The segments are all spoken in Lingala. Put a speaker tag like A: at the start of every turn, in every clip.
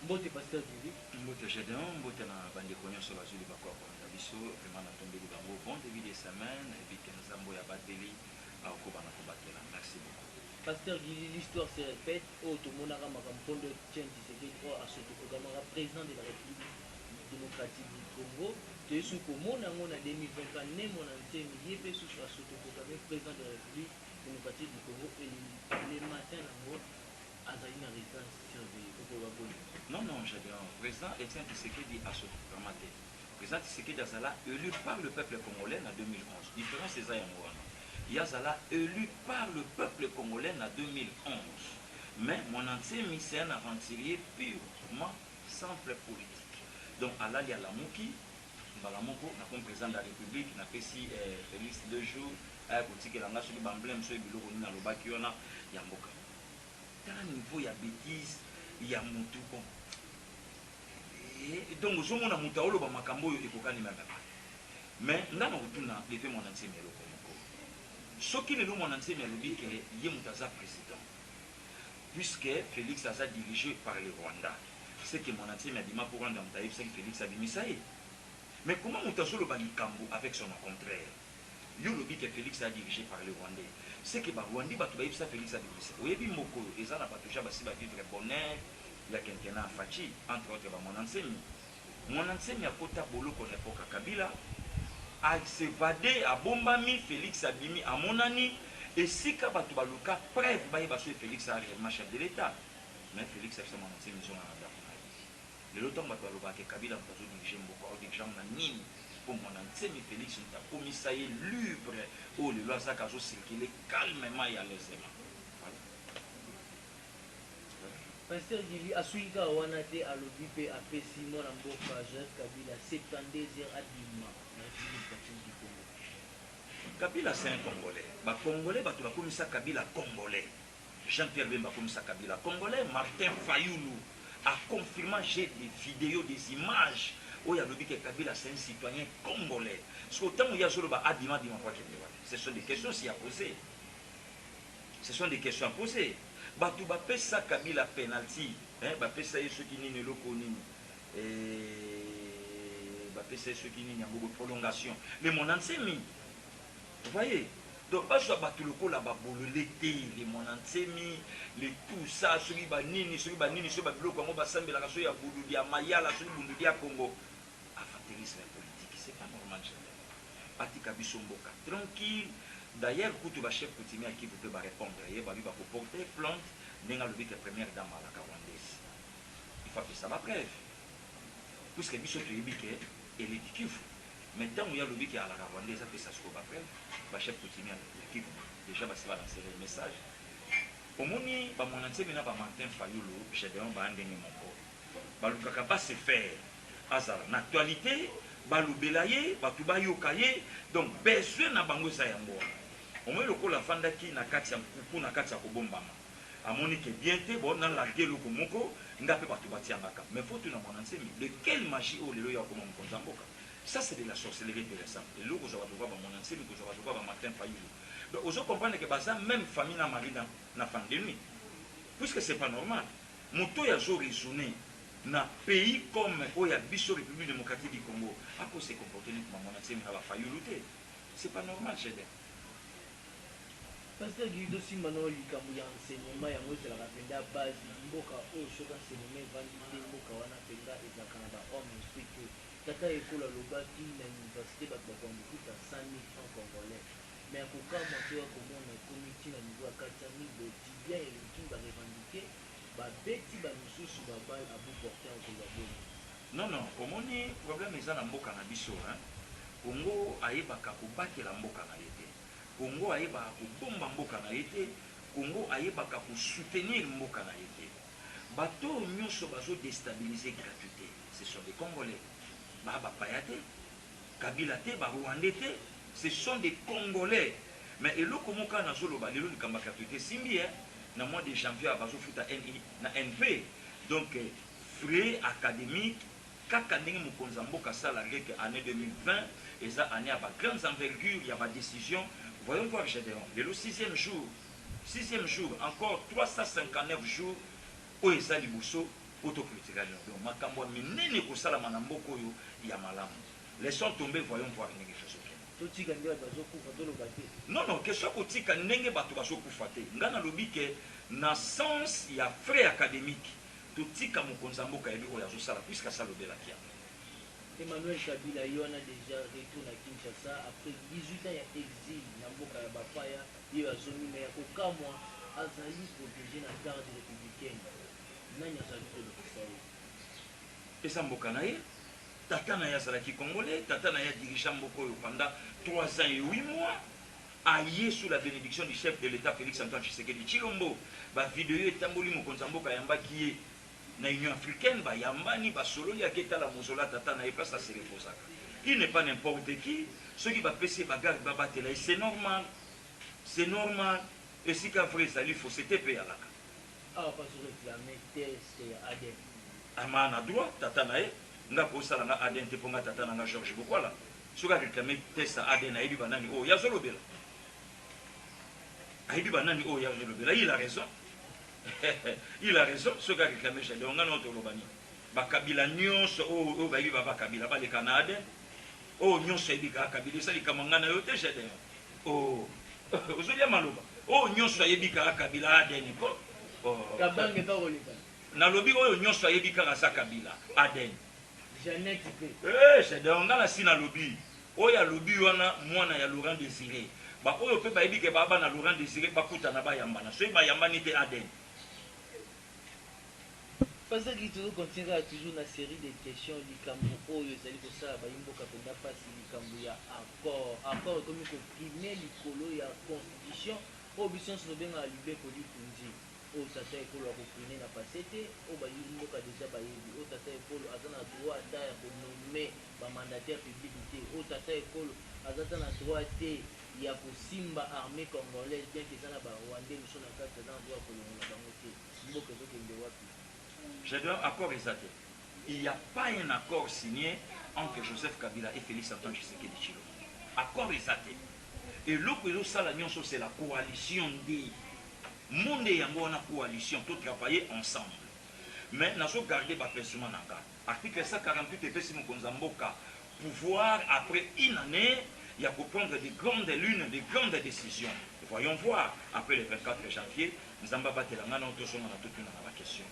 A: Mbote pasteur Dili.
B: Mbote Gédéon, mbote na bande konyo sur la zuli bakwa kwa biso, vraiment na tombé de bango bon début de semaine et puis que nzambo ya bateli au ko bana ko batela. Merci beaucoup.
A: Pasteur Dili, l'histoire se répète. Oh, tout le monde a Makampondo Tien Tshisekedi, oh, à ce Kamara, président de la République démocratique du Congo. Tu es sous Komona, on a 2020, né mon ancien millier, puis sous Soto Kagame, président de la République démocratique du Congo, et les matins, à une résidence surveillée.
B: Non, non, j'ai dit, président Etienne Tshisekedi a ce programmaté. Président Tshisekedi Azala élu par le peuple congolais en 2011. Différence c'est ça, Yazala élu par le peuple congolais en 2011. Mais mon ancien c'est un aventurier purement simple politique. Donc, Allah y a la mouki, Balamoko, comme président de la République, n'a fait si Félix 2 jours, à côté que la nation de Bamblem, soit Biloro, n'a le Bakiona, Yamboka. Dans un niveau, il y a bêtises, il y a Moutouko. Donc, je suis un Moutaolo, Bamakambo, et Kokani même. Mais, nous avons fait mon ancien Melo. Ce qui est mon ancien Melo, c'est que Yemutaza président. Puisque Félix a dirigé par le Rwanda. C'est que mon ancien m'a dit pour rendre un taïf, c'est que Félix a dit ça. Mais comment Moutazo le bani Kambo avec son contraire? Il y que Félix a dirigé par le Rwandais. C'est que Rwandais va trouver ça Félix a dirigé. Vous voyez, Moko, et ça n'a pas touché à vivre bonheur, il y a quelqu'un à Fachi, entre autres mon enseigne. Mon enseigne a Kota Bolo qu'on époque à Kabila, a s'évadé à Bombami, Félix a bimi à Monani, et si Kabatu Baluka, preuve, Félix a réellement chef de l'État. Mais Félix a fait mon enseigne, ils ont un le temps que Kabila a dirigé beaucoup de gens dans Nîmes. Pour mon ancien Félix, nous avons commis ça libre. Oh, le loi ça a circulé calmement et à l'aisément.
A: Pasteur Dili, à Suika, on a été à l'OBP, à Pessimon, en Boka, Jacques Kabila, 72 heures à Dima, dans la République du Congo.
B: Kabila, c'est un Congolais. Les Congolais, ils ont commis ça Kabila Congolais. Jean-Pierre Bemba a commis ça Kabila Congolais. Martin Fayoulou a confirmé, j'ai des vidéos, des images. Oh, il y a le dit que Kabila c'est un citoyen congolais. Parce qu'autant où il y a ce ce sont des questions à poser. Ce sont des questions à poser. Batou bapé ça Kabila penalty. Bapé ça ceux qui n'y le connaissent. Bapé ça ceux qui n'y a beaucoup de prolongation. Mais mon ancien mis. Vous voyez? Donc, pas sur le coup là-bas, l'été, les mon ancien les tout ça, celui qui nini, celui qui nini, celui qui comment va s'embêter la chose à Bouloudia, Mayala, celui qui Bouloudia Congo. Avantérisme politique, c'est pas normal. Patika Bissomboka, tranquille. D'ailleurs, quand tu vas chef coutumier à qui vous pouvez répondre, il va porter plainte, n'est-ce pas la première dame à la Rwandaise. Il faut que ça va bref. Puisque Bissot est ébiqué, et l'éditif. Maintenant, il y a le qui est à la Rwandaise, ça fait ça ce qu'on va faire. Le chef coutumier à l'équipe, déjà, va se lancer le message. Au moment où mon ancien Martin Fayoulou, j'ai dit, on va en gagner mon corps. Le Kakaba se faire. En actualité, Balou Belaye, Batouba Yokaye, donc besoin na bango sa yango. Au moins le la fanda qui na katia kuku na katia kobombama. Amoni ke bien te bon na la gelo komoko ngape Batouba tiangaka. Mais faut tu na mon ancien de quelle magie au lelo ya komo mkonzamboka. Ça c'est de la sorcellerie de l'ensemble. Et là vous avez voir mon ancien que vous avez voir Martin Fayoulou. Donc vous comprenez que ça même famille na mari na pandémie. Puisque c'est pas normal. Moto ya zo raisonner na pays comme la République démocratique du Congo, à cause de ces comportements comme mon ancien n'a pas failli lutter. C'est pas normal chez eux.
A: Parce que Guido Simano, il y a un enseignement, il y a un enseignement à base, il y a un enseignement validé, il y a un enseignement et la Canada, homme, explique que Tata école à l'Obaki, l'université, il y a 100 000 francs congolais. Mais à Koka, moi, comment on a comité à niveau à 400 000, le bien et le tout va revendiquer.
B: Non, non, comme on est, le problème est dans le Congo. Congo a battre la mboka na été. Congo a bomba mboka na été. Congo a soutenir mboka na été. Bato nyonso bazo déstabiliser gratuité. Ce sont des Congolais. Baba Payate, Kabila te, Rwandais te, ce sont des Congolais. Mais et là comment on a zolo ba lelo likamba gratuité simbi dans le mois de janvier à Bazo Futa NI, na NP. Donc, frais académiques, kaka ndenge Mukonzambo Kassala année 2020, et ça année à grande envergure, il y a ma décision. Voyons voir Gédéon. Le 6e jour, encore 359 jours, où est ça Libousso, autocritique. Donc makambo minene kosalama na mboka oyo ya malamu. Laissons tomber, voyons voir ndenge chose. Non, non, question kotika ndenge bato bazokufa te. Nga na lobi ke na sens ya frais académique totika mokonzi ya mboka yebi oyo azosala puisque asalobelaki yango.
A: Emmanuel Kabila a déjà retourné à Kinshasa après 18 ans d'exil dans mboka ya bapaya yo azomi mais okamwa azali protégé na garde républicaine. Nani azali ko lokisao.
B: Esa mboka na ye tata na ye azalaki congolais, tata na ye dirigea mboka oyo pendant 3 ans et 8 mois. Aïe sous la bénédiction du chef de l'État Félix Antoine Tshisekedi Tshilombo. Ba vidéo etamboli mokonzi ya mboka yamba qui est na Union africaine, ba yambani ba solo ya keta la mozola tata na place à se reposer. Il n'est pas n'importe qui, ceux qui va passer bagarre ba batela, c'est normal. C'est normal. Et si ka vrai ça lui faut c'était payé à la.
A: Ah parce que réclamer test ADN.
B: Amana droit tata na ye nga ko sala nga ADN te ponga tata na nga Georges Bokwala. Soka réclamer test ADN na yebi banani oh ya zolobela. Aïdi banani oh ya zolobela, il a raison. Il a raison, ce gars réclamé chez on a notre lobani. Bakabila nyonso oh ba yiba bakabila ba le Canada. Oh nyonso yebika kabila ça li kamangana yote chez dem. Oh ozolia maloba. Oh nyonso yebika kabila Aden ko. Oh
A: kabange pa kolika.
B: Na lobi oyo nyonso yebika ka kabila Aden.
A: Jeannette pe.
B: Chez dem on a la sina lobi. Oya lobi wana mwana ya Laurent Désiré. Ba oyo pe ba yebika baba na Laurent Désiré bakuta na ba yambana. So ba yambani te Aden.
A: Parce que tu continues toujours la série de questions du Cameroun. Oh, il s'agit de ça. Il y a pas si le Cameroun y a accord comme il faut primer l'écolo y a constitution. Oh, bien sûr, bien à l'ibé pour lui punzi. Oh, ça c'est pour le reprendre la passette. Oh, bah il y a déjà bah il. Oh, ça c'est pour azana droit d'ailleurs pour nommer bah mandataire publicité. Oh, ça c'est pour azana droit té. Il y a pour Simba armée congolaise bien que ça là bah Rwandais nous sommes en cas de droit pour le Bangoté. Simba que d'autres ne voient plus.
B: Je dois accord exact. Il n'y a pas un accord signé entre Joseph Kabila et Félix Antoine Tshisekedi Tshilombo. Accord exact. Et l'autre chose, c'est la coalition des monde et une coalition, tout travailler ensemble. Mais nous avons gardé le personnement. Article 148 et si nous pouvoir, après une année, il y a pour prendre des grandes lunes, des grandes décisions. Voyons voir, après le 24 janvier, nous avons battu la main, nous avons toute une question.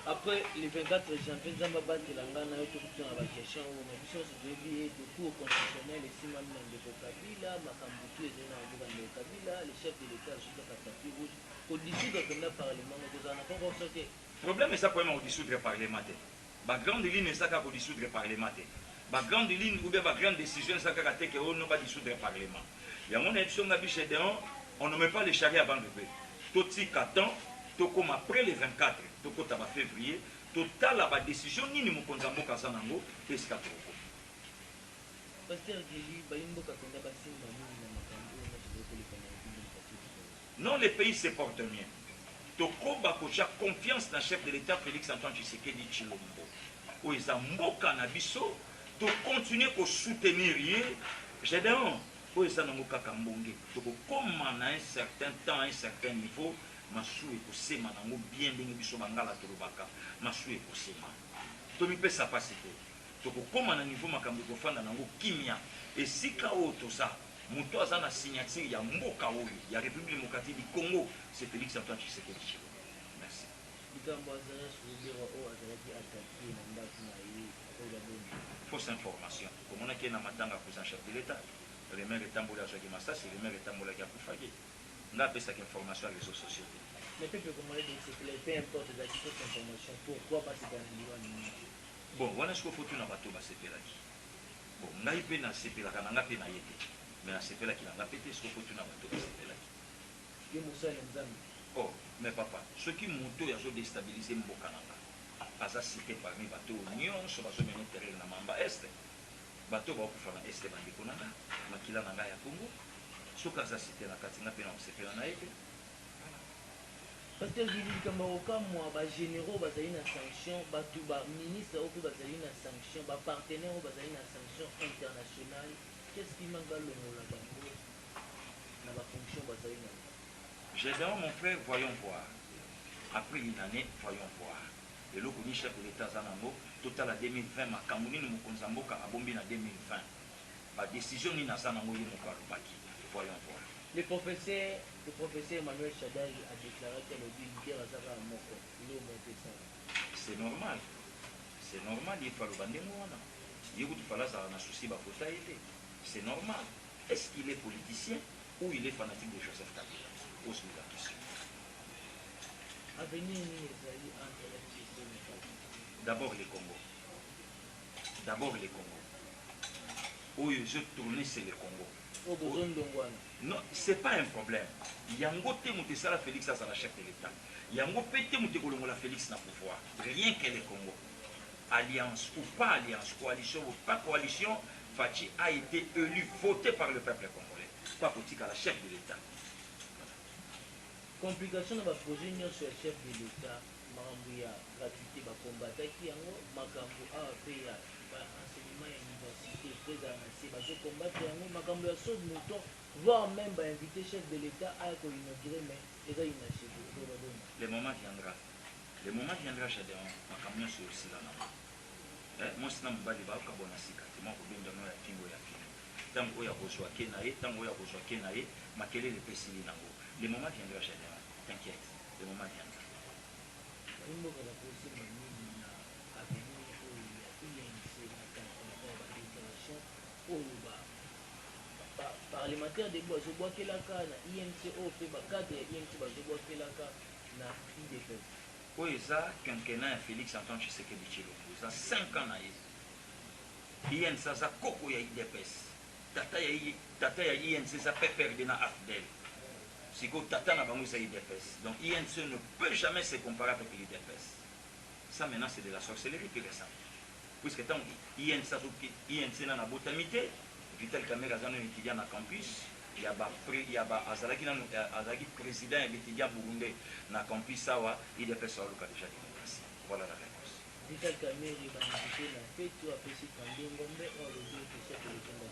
A: Après le 24 janvier, nous avons battu la main, nous avons toute une question. Nous avons dit de cours constitutionnel, et si maintenant de Kabila, Makambutu et Kabila, le chef de l'État, je suis à tapis rouge, au dissoudre le Parlement, nous avons encore sorti.
B: Le problème est ça, pour au dissoudre le Parlement. La grande ligne est ça, pour dissoudre le Parlement. La grande ligne ou bien la grande décision, c'est ça, qu'on ne va pas dissoudre le Parlement. Il y a mon élection, on ne met pas les charrettes avant le paix. Tout ce qu'attend, tout comme après le 24, tout comme février, total la décision, ni nous avons fait ça, et ce qu'il y a trop. Non, les pays se portent bien. Toko bakocha confiance dans le chef de l'État Félix Antoine Tshisekedi Tshilombo. Où ils ont mboka na biso, to continuer à soutenir yé. J'ai dit non, où ils ont mboka kambonge. Toko comme à un certain temps, à un certain niveau, masu et kosema nango bien dengi biso bangala tolobaka. Masu et kosema. Tomi pe sa passer. Toko comme à un niveau makambo kofanda nango kimia. Et si kao to ça. Muto azana signature ya mboka oyo ya République démocratique du Congo, c'est Félix Antoine Tshisekedi Tshilombo. Merci. Fausse information. Comme on a qui na matanga pour chef de l'État, le maire est tambola sur Kimasa, c'est le maire est tambola qui a Koufagé. On a cette information sur les réseaux sociaux.
A: Les peuples congolais disent que peu importe la fausse information, pourquoi pas c'est un million.
B: Bon, voilà ce qu'il faut tout na bateau ba sepela. Bon, ngai pe na sepela kana nga pe na yete. Mais c'est là qu'il a pété, ce qu'il faut tout dans là. Oh, mais papa, ce qui m'ont déstabilisé Mbokananga, à ça cité parmi les bateaux, Nyon, sur la zone terrain na Mamba Est, bateau va faire la Est Bandikonanga, Makila Nanga ya Congo, ce que ça cité la Katina Pena, c'est fait la Naïke.
A: Parce que je dis que moi, les généraux, ils ont une sanction, les ministres, ils ont une sanction, les partenaires, ils ont une sanction internationale. Qu'est-ce qui manque dans le monde là-bas? Dans la fonction,
B: j'ai dit, mon frère, voyons voir. Après une année, voyons voir. lelo koni chef de l'état za nango total 2020 makambo nini mokonzi mboka abombi na 2020 ba décision nini aza nango ye moko alobaki voyons voir.
A: Le professeur Emmanuel Chadari a déclaré que le leader a Zara Moko.
B: C'est normal. C'est normal, il faut le bander moi. Il faut le faire un souci bafota été. C'est normal. Est-ce qu'il est politicien ou il est fanatique de Joseph Kabila? Pose-lui la question. D'abord les Congo. D'abord les Congo. Où je tournais, c'est le Congo. Non, c'est pas un problème. Yango te Moutessala Félix à la chef de l'État. Yango pete Moutekolongola Félix na pouvoir. Rien que le Congo. Alliance ou pas alliance, coalition ou pas coalition, Fachi a été élu, voté par le peuple congolais. Pas politique à la chef de l'État.
A: Complication de la projet sur le chef de l'État, Marambouya, gratuité, combattre qui yango, Makambo a fait enseignement à l'université, présent, combattre yango, Makambo a saut de mouton, voire même inviter chef de l'État à inaugurer, mais il a inachevé.
B: Le moment viendra. Le moment viendra, j'ai dit, Makambo c'est aussi là. Moi, c'est un peu de Kabona Sika, c'est mon problème de la Kingo ya Kingo. Tant que ya Bozoa Kenae, tant que ya Bozoa Kenae, ma quel est le Pessili Nango. Le moment viendra, j'ai dit, t'inquiète, le moment viendra.
A: Parlementaire de bois, je bois que la canne, INC au fait, cadre INC, je bois que la canne, na IDPS.
B: Oui, ça, quinquennat Félix Antoine Tshisekedi Tshilombo, ça 5 ans. INC, ça, Koko ya IDPS. Tata ya INC, ça peut perdre na AFDEL. C'est que Tata n'a pas moussé IDPS. Donc INC ne peut jamais se comparer avec l'IDPS. Ça, maintenant, c'est de la sorcellerie plus récente. Puisque tant INC n'a pas botamité, Vital Kamera a un étudiant à campus, il y a Azaki président et l'étudiant burundais na campus Sawa, IDPS a déjà démocratie. Voilà la réponse.
A: Vital Kamera a invité la fête ou a fait Kandengombe ou le chef de l'État.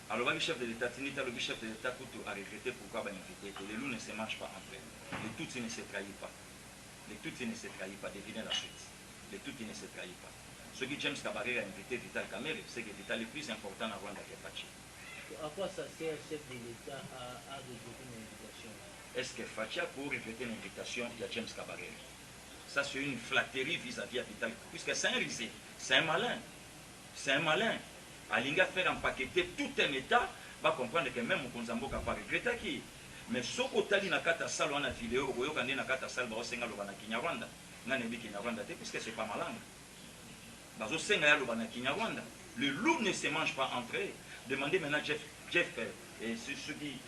B: Alors, le chef de l'État, le chef de l'État a regretté pourquoi il a invité. Les loups ne se mangent pas entre eux. Les Tutsis ne se trahissent pas. Les Tutsis ne se trahissent pas. Devinez la suite. Les Tutsis ne se trahissent pas. Ce que James Kabaré a invité Vital Kamere, c'est que Vital est le plus important à Rwanda que Fachi.
A: À quoi ça sert le chef de l'État à regretter une invitation?
B: Est-ce que Fachi a pour regretter une invitation de James Kabaré? Ça, c'est une flatterie vis-à-vis de Vital, puisque c'est un risé, c'est un malin. C'est un malin. Alinga faire empaqueter tout un État, va comprendre que même Mokonzambo n'a pas regretté qui. Mais ce que na kata salle on a vidéo, ou quand na kata salle ba senga lobana Kinyarwanda, na nebi Kinyarwanda te puisque c'est pas malin. Bazo senga ya lobana Kinyarwanda. Le loup ne se mange pas entre eux. Demandez maintenant Jeff et ceux qui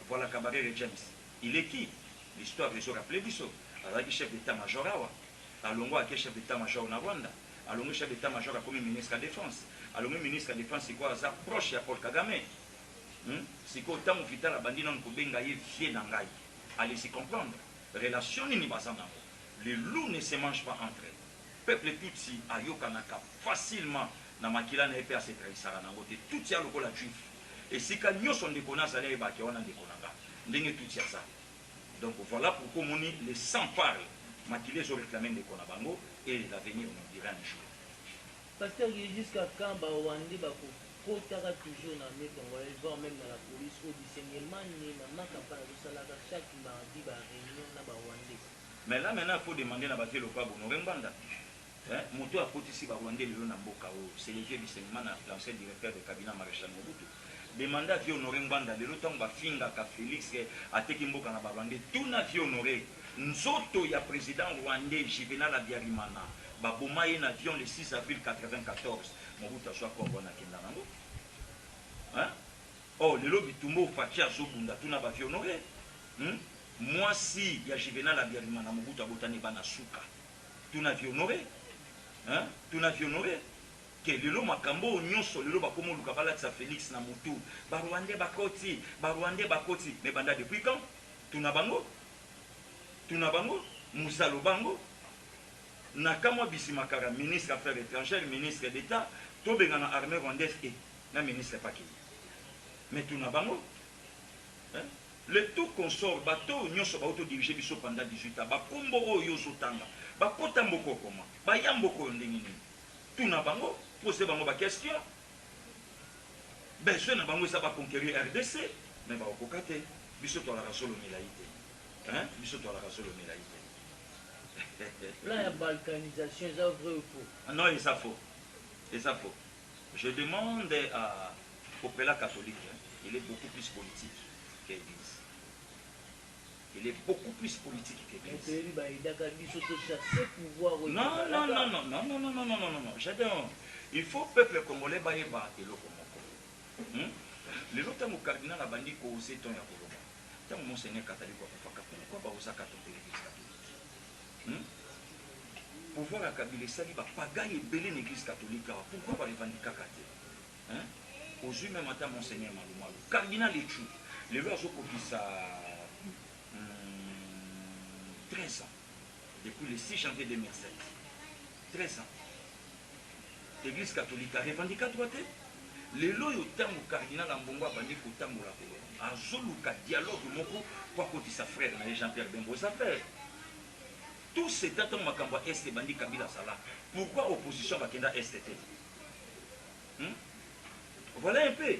B: voilà Kabaré et James. Il est qui? L'histoire les aura rappelé biso. Alors chef d'état-major awa. Alongo a chef d'état-major na Rwanda. Alors, le chef d'état-major a comme ministre de la Défense. Alors, le ministre de la Défense, c'est quoi? Ça proche à Paul Kagame. C'est quoi? Tant que Vital a bandit dans le Kobenga, il vient dans Gaï. Allez-y comprendre. Relation n'est pas en les loups ne se mangent pas entre eux. Peuple Tutsi a yokanaka facilement dans Makila n'a pas assez trahissara dans côté Tutsi a le la juif. Et si quand nous sommes déconnants, ça n'est pas qu'on a déconnant. N'est Tutsi à ça. Donc voilà pourquoi on dit les 100 parlent. Makila ont réclamé des Konabango et l'avenir nous dira un jour.
A: Pasteur, jusqu'à quand Rwandais kotaka toujours dans les Congolais, voire même dans la police, au discernement, dans ma campagne de Salaka, chaque mardi, réunion dans Rwandais.
B: Mais là, maintenant, il faut demander à Baté le Pabo Norembanda. Moto a côté si Rwandais le Namboka, c'est le vieux discernement, l'ancien directeur de cabinet maréchal Mobutu. Demandez à Vieux Norembanda, le temps va finga ka Félix, à Tekimboka na Rwandais, tout n'a Vieux Honoré. Nzoto ya président rwandais Juvenal Abiyarimana. Baboma un avion le 6 avril 1994. Mobutu a choisi Congo na Kindanango. Oh, le lobby Tumbo Fachi a Zobunda, tout n'a pas vu honoré. Moi, si il y a Juvenal Abiyarimana, Mobutu a botani bana souka. Tout n'a vu honoré. Tout n'a vu honoré. Que le lo makambo nyonso le lo bakomo lukabala tsa Félix na Mutu. Barwandais bakoti, Barwandais bakoti. Mais banda depuis quand? Tout n'a bango. Tout n'a bango. Mousalo bango. Nakamo Bisimakara, ministre des Affaires étrangères, ministre d'État, tout le monde armée rwandaise et le ministre pas qui. Mais tout n'a pas. Le tout consort, bateau, nous sommes auto-dirigés pendant 18 ans. Bakumbo Yosotanga. bakota mboko koma baya mboko ndenge nini tuna bango pose bango baquestion besoin na bango eza baconquérir RDC mais bakokoka te biso toalaka solo milai te biso toalaka solo milai te
A: là ya balkanisation eza vrai ou faux?
B: non eza faux, eza faux. Je demande au prélat catholique, il est beaucoup plus politique qu'Église. Il est beaucoup plus politique qu'Église. Non, non, non, non, non, non, non, non, non, non, non, non. J'adore. Il faut peuple congolais baïba et le Congo. Les autres mots cardinal a bandit causé ton yakoloba. Tant mon seigneur catholique pourquoi pas vous accater l'Église catholique? Pouvoir accabler ça, il va pagailler belé l'Église catholique. Pourquoi pas revendiquer Katé? Aujourd'hui même à monseigneur Malou cardinal et tout. Les gens ont copié ça 13 ans. Depuis le 6 janvier 2007. 13 ans. L'Église catholique a revendiqué droite. Les lois au temps où cardinal Ambongo a bandé au temps où la colonne. A Zoluka dialogue moko pour côté sa frère Jean-Pierre Bembo sa frère. Tout cet temps Makamba Est bandi Kabila Sala. Pourquoi opposition Bakenda STT? Voilà un peu.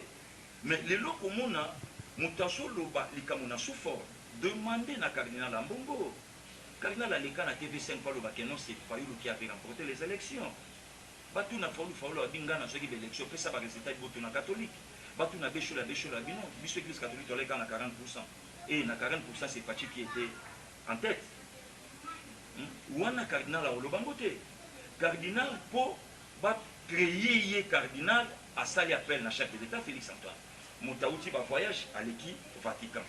B: Mais les lois comme on a Moutasso Loba Likamona Souffort demandé na cardinal Ambongo. Cardinal Aleka na TV5 par le Bakeno c'est Fayoulou qui avait remporté les élections. Batu na Fayoulou a binga na soki d'élection fait ça par résultat de na catholique. Batu na Béchola bino. Biso église catholique on est à 40%. Et na 40% c'est Pachi qui était en tête. Ouana cardinal a olobangote. Cardinal pour créer cardinal à sali appel na chef de l'État Félix Antoine. Moutaouti va voyage à l'équipe Vatican.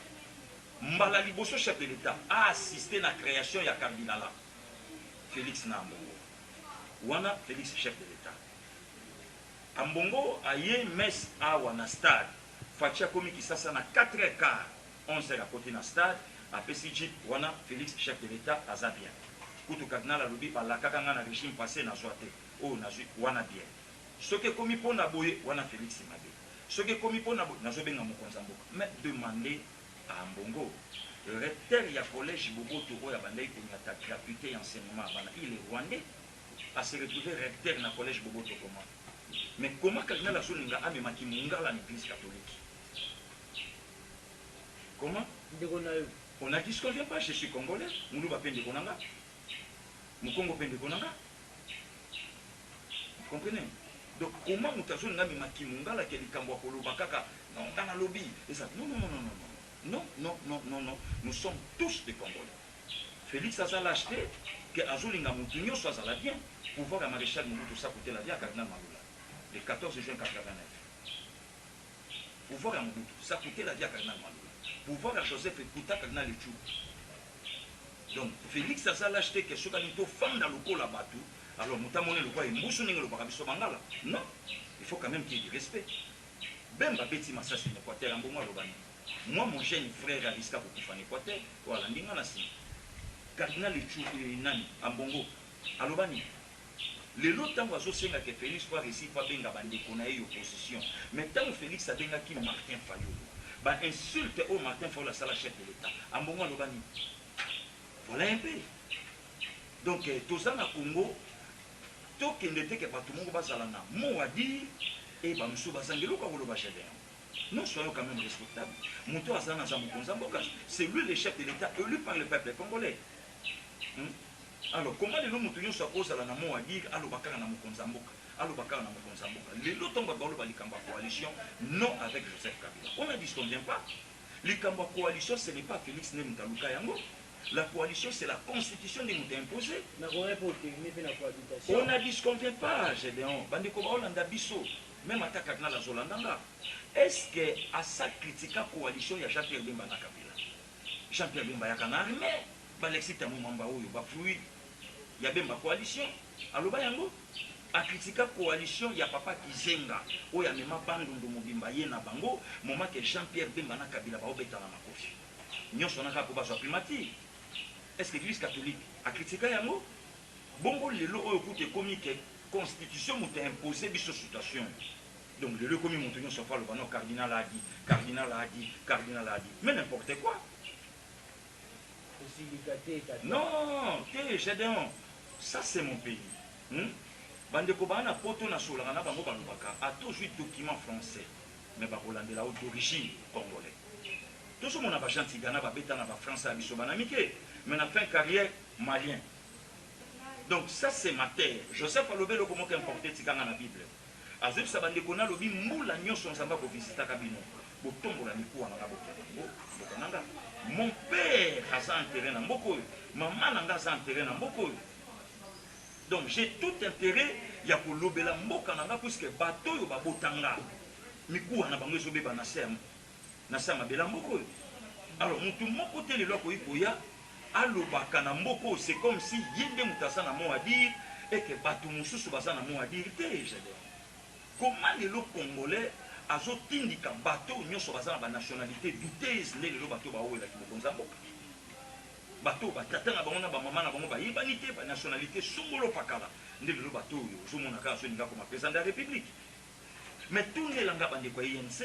B: Mbala liboso chef de l'État a assisté à la création ya cardinal Félix Nambongo. Ouana Félix chef de l'État. Ambongo a yé messe à wana stade. Fatia komi ki sasa na 4h15 11h à côté na stade a PCG wana Félix chef de l'État à Zabien. Koutou cardinal a lobi la kakanga na régime passé na soate o na wana bien. Ce qui est commis pour Naboye, wana Félix Mabe. Ce qui est commis pour Naboye, Nazobenga Mokonzambo. Mais demandez à Ambongo, le recteur du collège Bobo Touro ya bandai Konyata gratuité enseignement il est rwandais à se retrouver recteur dans le collège Bobo Touro. Mais comment cardinal Soninga a même qui munga l'église catholique? Comment? On a dit ce qu'on vient pas, je suis congolais, nous va peine de Konanga. Mukongo peine de Konanga. Vous comprenez? Donc comment nous avons dit que nous avons dit que nous avons lobby et ça non non non non non non non non non nous sommes tous des Congolais. Félix a acheté que Azolinga Moutounio soit à la bien pour voir à Maréchal Mobutu ça coûter la vie à Cardinal Malula le 14 juin 89. Pour voir à Mobutu ça coûter la vie à Cardinal Malula. Pour voir à Joseph Ekouta Cardinal Etou. Donc Félix a acheté que ce canito femme dans le col à Batou. Alors, nous avons le roi et nous avons le barabiso mangala. Non, il faut quand même qu'il y ait du respect. Ben Babeti Massa c'est l'Équateur, en bon moi, moi, mon jeune frère Aliska pour faire l'Équateur, voilà, l'Inga Nassi. Cardinal et Nani, en Bongo, à l'Obani. Le lot temps où que Félix soit réussi, pas bien gabandé qu'on a eu opposition. Mais tant que Félix a bien qui Martin Fayou, bah insulte au Martin Fayou, la salle chef de l'État, en Bongo, à l'Obani. Voilà un peu. Donc, tout ça, na Congo, tout qui n'était que pas tout le monde va s'alana. Moi a dit et bah monsieur Basangelo quand vous le bachez bien. Nous soyons quand même respectables. Mouto Azana Zamukonzamboka, c'est lui le chef de l'État élu par le peuple congolais. Alors comment les gens ont soit cause à la namo à dire allo bakara na Mukonzamboka, allo bakara na Mukonzamboka. Les lots tombent dans le balikamba coalition non avec Joseph Kabila. On a dit ce qu'on vient pas. Likamba coalition ce n'est pas Félix Nemutaluka Yango. La coalition, c'est la constitution de nous imposer. On a dit ce qu'on ne vient pas, Gédéon. Même à Takakna la Zolandanga. Est-ce que à sa critique à coalition, il y a Jean-Pierre Bemba na Kabila? Jean-Pierre Bemba, il y a un armée. Alexis Tamoumamba, il y a fruit. Il y a Bemba coalition. Alors, à critique à coalition, il y a Papa Kizenga. Il y a même Bango de Mobimba, il y a Bango. Moment que Jean-Pierre Bemba na Kabila va au bétana na Kofi. Nous sommes en train de primatique. Est-ce que l'Église catholique a critiqué Yango? Bongo le lo écoute comme que constitution m'a imposé cette situation. Donc le lo comme montonio soit pas le banon cardinal a dit, cardinal a dit, cardinal a dit. Mais n'importe quoi. Non, t'es Gédéon. ça c'est mon pays. Bandeko bana poto na solanga na bango balobaka a toujours document français mais bakolandela o d'origine congolais. Tout ce monde a gentil Ghana ba beta na ba français à biso bana mike mais na fin carrière malien. Donc ça c'est ma terre. Joseph Alobé le comment importé tikanga na Bible. Azep sa bandeko na lobi mbula nyonso nzamba ko visiter kabino. Botombo la mikuwa na bokananga. Mon père a ça enterré na mboko. Maman nanga ça enterré na mboko. Donc j'ai tout intérêt ya ko lobela mboka nanga puisque bateau yo babotanga. Mikuwa na bango zobe ba na sama bela mboko. Alors mutu moko te le loko ikoya alobaka na mboko, c'est comme si yende mutasa na mo à dire et que bato mususu basa na mo à dire te. Comment les Congolais azotindika bateau nyonso basa na nationalité douteuse les bateau ba oela ki bokonza mboka. Bateau batata na bango na ba mama na bango ba yebani te ba nationalité songolo pakala ndele lo bateau yo zo mona ka so ninga comme président de la République. Mais tout le monde a dit INC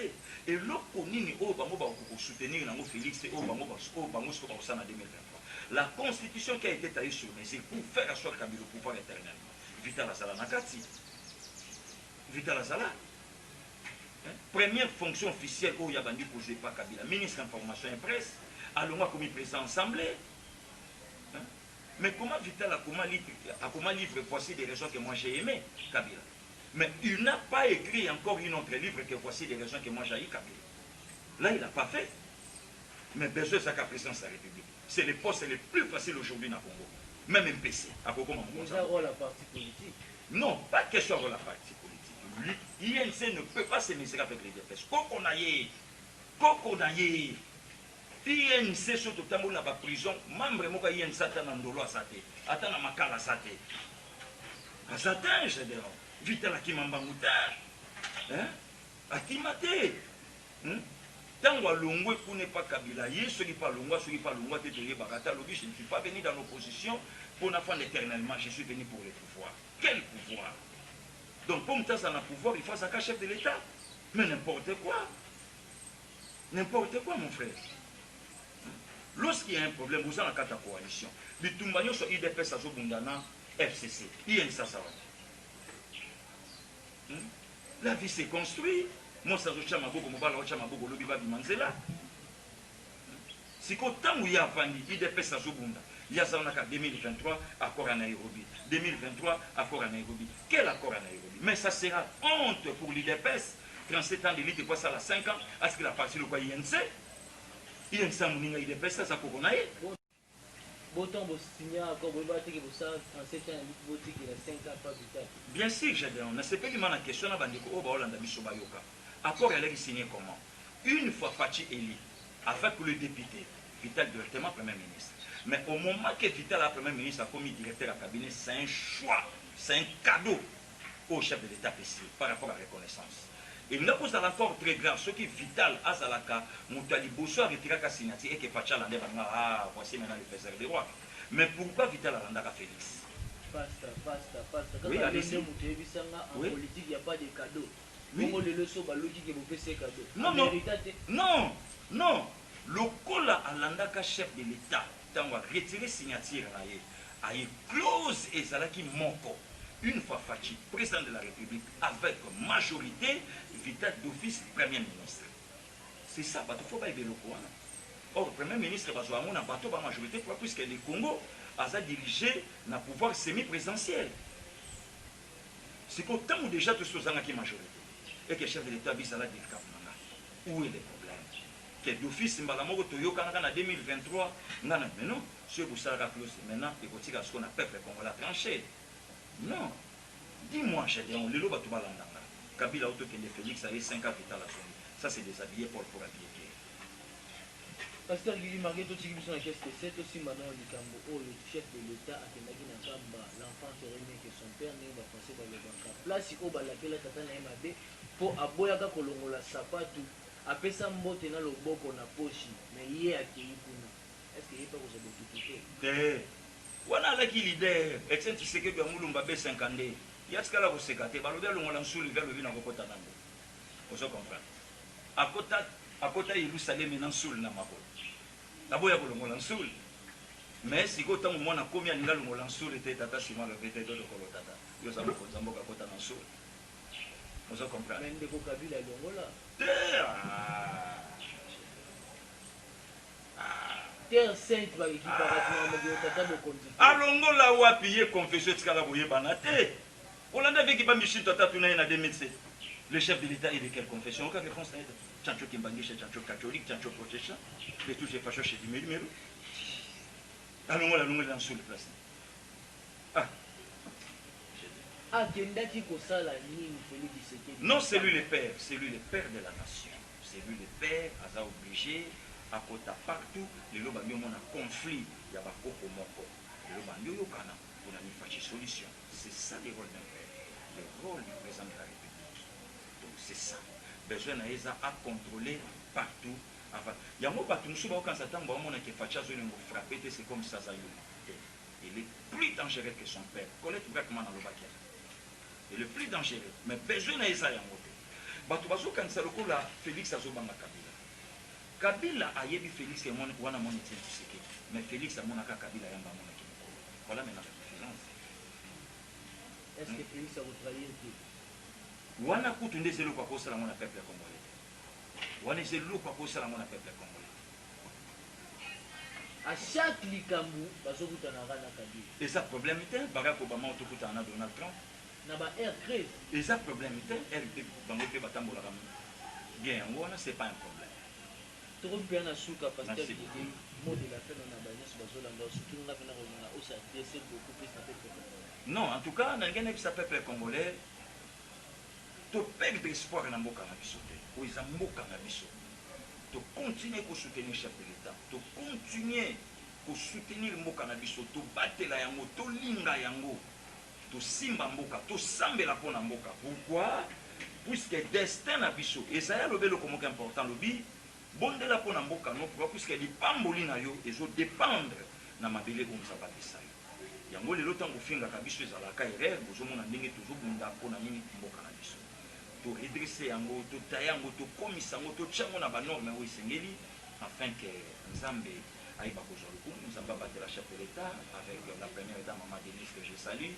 B: et l'autre nini au bango ba ko soutenir nango Félix et au bango so ba en 2023. La constitution qui a été taillée sur mesure pour faire asseoir Kabila au pouvoir éternel. Vital Azala Nakati. Vital Azala. Première fonction officielle où il y a bandu posé par Kabila, ministre information et presse, allons comme président assemblée. Mais comment Vital a comment livre voici des raisons que moi j'ai aimé Kabila. Mais il n'a pas écrit encore une autre livre que voici des raisons que moi j'ai eu Kabila. Là, il n'a pas fait. Mais besoin de sa présidence de la République. C'est le poste le plus facile aujourd'hui dans le Congo. Même un PC.
A: Vous avez la partie politique.
B: Non, pas question de la partie politique. L'INC ne peut pas se mesurer avec les dépêches. Kokonaye. INC surtout dans la prison, membre de l'INC attend dans l'Olo à Sate, attend dans Makala Sate. À Sate, je dis, vite à la Kimambangouta. À Timate. Tant que l'ongwe n'est pas Kabila, ceux qui parlent l'ongwa, ceux qui parlent l'ongwa, je ne suis pas venu dans l'opposition pour n'affronter éternellement, je suis venu pour le pouvoir. Quel pouvoir? Donc pour me dans le pouvoir, il faut un chef de l'État. Mais n'importe quoi. N'importe quoi, mon frère. Lorsqu'il y a un problème, vous avez la coalition. Les Tumbagnos sont IDPS à Zobundana, FCC, INSA Sawa. La vie s'est construite. Moi, ça je chama beaucoup, mobile, je chama beaucoup, lobby babi manzela. Si quand tant où il y a vendu, il dépêche à Zobunda. Il y a ça en 2023, accord à Nairobi. 2023, accord à Nairobi. Quel accord à Nairobi? Mais ça sera honte pour l'IDPS. 37 ans d'élite, et pas ça à 5 ans. Est-ce qu'il a parti le quoi INC? INC, mon IDPS, ça a coronaé. Bien sûr, j'ai dit, on ne sait pas comment la question a bandé au Baolanda Bisobayoka. Accord, elle est signé comment? Une fois Fachi élu, avec le député, Vital directement Premier ministre. Mais au moment que Vital a Premier ministre a commis directeur à cabinet, c'est un choix, c'est un cadeau au chef de l'État PC par rapport à la reconnaissance. Et nous avons encore très grave, ce qui est vital à Zalaka, Moutali Bosso a retiré la signature et que Facha l'a dit, ah, voici maintenant le faiseur des rois. Mais pourquoi Vital a rendu à Félix?
A: Basta.
B: Oui, allez-y.
A: En politique, il n'y a pas de cadeau.
B: Non. Le col à l'andaka chef de l'État, tant qu'on a retiré la signature, a eu clause et Zalaki Moko. Une fois Fachi, président de la République, avec majorité, Vital d'office Premier ministre. C'est ça, il ne faut pas y aller le coin. Or, le Premier ministre va avoir un bateau par majorité, puisque le Congo a dirigé le pouvoir semi-présidentiel. C'est qu'au temps où déjà tout ce qui est majorité, et que le chef de l'État dit ça, où est le problème? Que d'office, Mbalamoko Toyo, en 2023, mais non, ce que ça a close maintenant, il faut dire ce qu'on a peuple congolais tranché. Non. Dis-moi, Chédéon, le loba tout balandanga. Kabila auto que Félix a eu 5 ans Vital à son. Ça, c'est déshabillé pour habiller.
A: Pasteur Guy Marguerite, tu dis que c'est aussi maintenant le chef de l'État a été l'enfant serait mieux que son père n'est pas passé dans le banc. Place au balapela tata na MAB pour aboyaka kolongola sapatu. Après ça, mbote na loboko na pochi. Mais hier à Kiyikuna. Est-ce qu'il n'y a pas vous avez
B: occupé? Wana la ki leader, Etienne Tshisekedi Mulumba B50. Il y a ce qu'elle a vous sécaté. Balobia l'on a sous le verre le vin à Kokota Nambo. Vous comprenez? À côté Yerusalem maintenant sous le Namako. La boya bolongo lan soul. mais si ko tango mona komi aninga longola nsole te tata sima le vete de lokolo tata yo sa moko zamboka kota na nsole vous comprenez
A: mais ndeko Kabila longola terre sainte ba équiparation mo tata bokonzi
B: alongola wapi ye confession tikala boyebana te olanda veki ba michel tata tuna na 2007 le chef de l'état est de quelle confession aucune réponse n'est Tchancho Kimbangi chez Tchancho catholique Tchancho protestant les tous les fachos chez Dimeru alongola dans sur le place
A: kendaki kosala nini Félix Tshisekedi
B: non c'est lui le père de la nation c'est lui le père aza obligé à kota partout les loba mi mona conflit ya ba koko moko les loba yo kana pour la mifachi solution c'est ça le rôle d'un père le rôle du président de la République donc c'est ça besoin na eza à contrôler partout avant yango batu musuba quand ça tamba mona ke facha zo ngo frapper c'est comme ça ça il est plus dangereux que son père Colette Brackman na lobaki et le plus dangereux mais besoin na eza yango te batu bazo kanisa lokola Félix azobanga Kabila a yebi Félix et mon wana mon était Tshisekedi mais Félix a monaka Kabila yamba mona ki voilà maintenant la différence
A: est-ce que Félix a trahir
B: wana kutunde zelo kwa kosa la mona peuple congolais wana zelo kwa kosa la mona peuple congolais
A: à chaque likambu bazokutana na Kabila
B: et ça problème était Barack Obama otokutana na Donald Trump
A: na ba R13
B: et ça problème était RP bango pe batambola kam bien wana c'est pas un problème
A: trop bien à souka parce que le mot de la fin on a bagné sur bazolanda surtout on a venu on a aussi adressé beaucoup plus à peuple congolais
B: non en tout cas na ngene bisa peuple congolais to perdre espoir na mboka na biso te o isa mboka na biso to continuer ko soutenir chef de l'état to continuer ko soutenir mboka na biso to batela yango to linga yango to simba mboka to sambela pona mboka pourquoi puisque destin na biso et ça y a le belo comme important lobi bondela pona mboka no pourquoi puisque lipamboli na yo ezo dépendre na mabele ko msaba bisayo yango lelo tango finga ka biso ezalaka erreur bozomona ndenge tozobunda pona nini mboka na biso to redresser yango to tayango to komisa yango to tchango na ba norme o isengeli afin que Nzambe aïba kozwa lokumu Nzambe abatela chef de l'état avec la première dame Maman Denise que je salue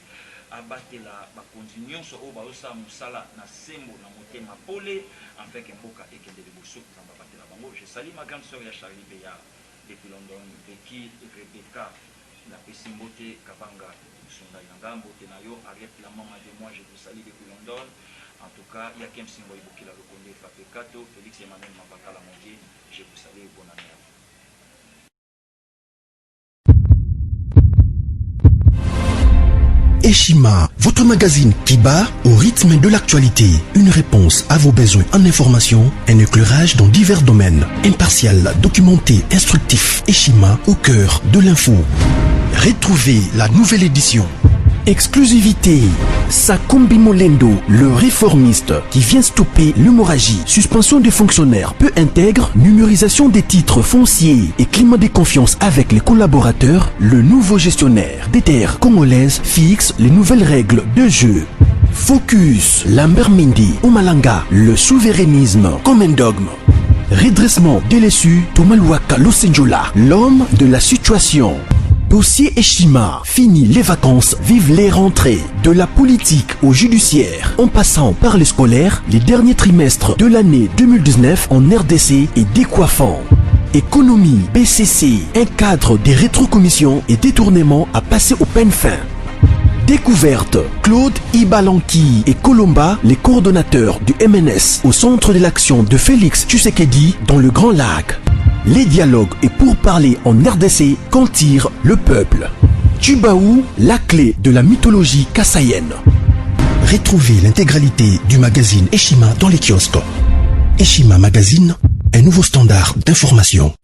B: abatela bakonzi nyonso oyo bazosala mosala na sembo na motema pole afin que mboka ekende liboso Nzambe abatela bango je salue ma grande sœur ya Charlie Beya depuis London Becky Rebecca la Pesimbote Kabanga Sunda Yanga mbote na yo arrête la maman de moi je vous salue depuis London. En tout cas, il y a Kem Simbo Ibukila Lokonde Fapekato, Félix Emmanuel Mabakala Mondier, je vous salue et bonne année à vous.
C: Eshima, votre magazine qui bat au rythme de l'actualité. Une réponse à vos besoins en information, un éclairage dans divers domaines. Impartial, documenté, instructif. Eshima au cœur de l'info. Retrouvez la nouvelle édition. Exclusivité, Sakumbi Molendo, le réformiste qui vient stopper l'hémorragie, suspension des fonctionnaires peu intègre, numérisation des titres fonciers et climat de confiance avec les collaborateurs, le nouveau gestionnaire des terres congolaises fixe les nouvelles règles de jeu. Focus, Lambert Mindi, Omalanga, le souverainisme comme un dogme. Redressement délaissé, Tomaluaka Losenjola, l'homme de la situation. Dossier Eshima, fini les vacances, vive les rentrées. De la politique au judiciaire, en passant par les scolaires, les derniers trimestres de l'année 2019 en RDC est décoiffant. Économie, BCC, un cadre des rétrocommissions et détournements à passer au peine fin. Découverte, Claude Ibalanki et Colomba, les coordonnateurs du MNS au centre de l'action de Félix Tshisekedi dans le Grand Lac. Les dialogues et pour parler en RDC qu'en tire le peuple. Tubaou, la clé de la mythologie kassaïenne.
D: Retrouvez l'intégralité du magazine Eshima dans les kiosques. Eshima Magazine, un nouveau standard d'information.